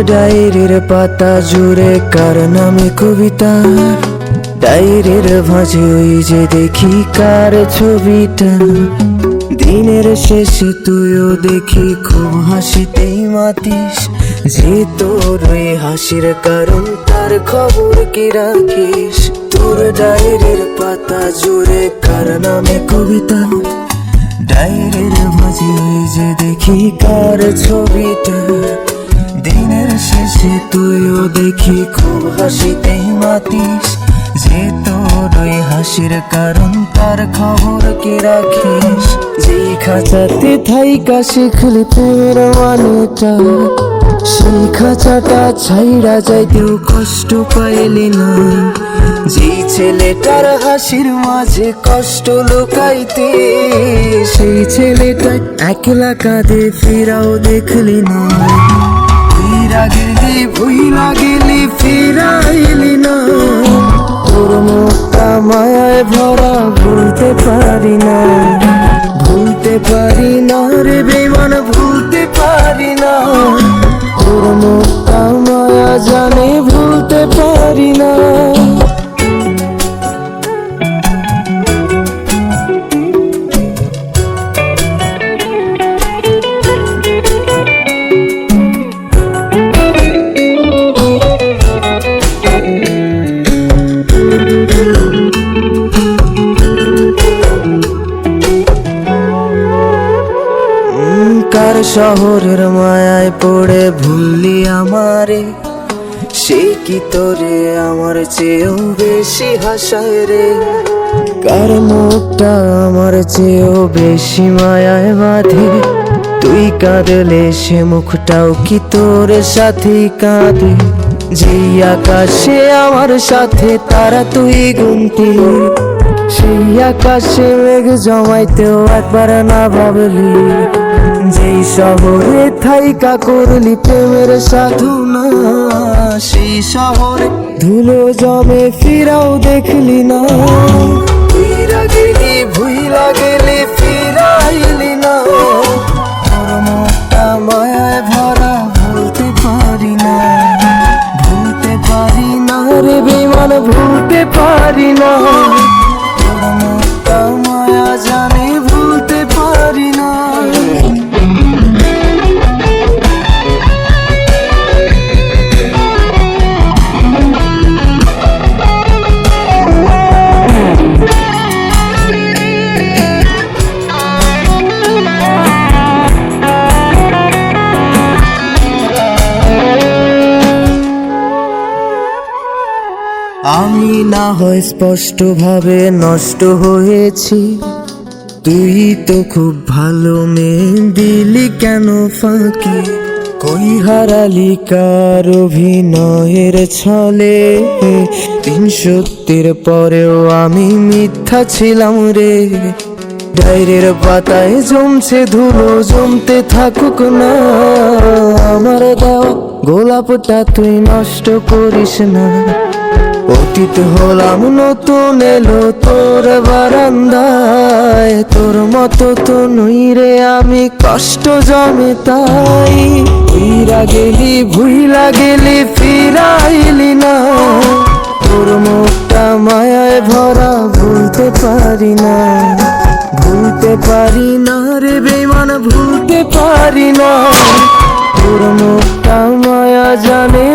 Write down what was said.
ডায়েরির পাতা জুড়ে কার নামে কবিতা, ডায়েরির ভাঁজে ওই যে দেখি কার ছবিটা। দিনের শেষে তুইও দেখি খুব হাসিতেই মাতিস, যে তোর ওই হাসির কারণ তার খবর কি রাখিস। তোর ডায়েরির পাতা জুড়ে কার নামে কবিতা, ডায়েরির ভাঁজে ওই যে দেখি কার ছবিটা। দিনের শেষে তুইও দেখি খুব হাসিতেই মাতিস, যে তোর ওই হাসির কারণ তার খবর কি রাখিস। যেই খাঁচাতে থাইকা শিখলি প্রেমের মানেটা, সেই খাঁচাটা ছাইড়া যাইতেও কষ্ট পাইলি না। যেই ছেলেটার হাসির মাঝে কষ্ট লুকাইতে, সেই ছেলেটা একলা কাঁদে ফিরাও দেখলি না। ভুইলা গেলি ফিরাইলি না, তোর মুখটা মায়ায় ভরা ভুলতে পারি না। ভুলতে পারি না রে বেমান, ভুলতে পারি না। তোর মুখটা মায়া জানে ভুলতে পারি না। কার শহরের মায়ায় পড়ে ভুললি আমারে, সেই কি তোরে আমার চেয়েও বেশি হাসায় রে। কার মুখটা আমার চেয়েও বেশি মায়ায় বাঁধে, তুই কাঁদলে সে মুখটাও কি তোর সাথে কাঁদে। যেই আকাশে আমার সাথে তারা তুই গুনতি, সেই আকাশে মেঘ জমাইতেও একবার না ভাবলি। যেই শহরে থাইকা করলি প্রেমের সাধনা, সেই শহরে ধুলো জমে ফিরাও দেখলি না। ফিরা গেলি ভুইলা গেলি ফিরাইলি না, তোর মুখটা মায়ায় ভরা ভুলতে পারি না। ভুলতে পারি না রে বেমান, ভুলতে পারি না। তোর মুখটা মায়া জানে ভুলতে পারি না। আমি না হয় স্পষ্ট ভাবে নষ্ট হয়েছি, তুই তো খুব ভালো মেয়ে, দিলি কেন ফাঁকি। কই হারালি কার অভিনয়ের ছলে, ৩৭০ পরেও আমি মিথ্যা ছিলাম রে। ডায়েরির পাতায় জমছে ধুলো, জমতে থাকুক না। আমার দেওয়া গোলাপটা তুই নষ্ট করিস না। অতীত হলাম নতুন এলো তোর বারান্দায়, তোর মতো তো নই রে আমি, কষ্ট জমে তাই। ফিরা গেলি ভুইলা গেলি ফিরাইলি না, তোর মুখটা মায়ায় ভরা ভুলতে পারি না। ভুলতে পারি না রে বেমান, ভুলতে পারি না। তোর মুখটা মায়া জানে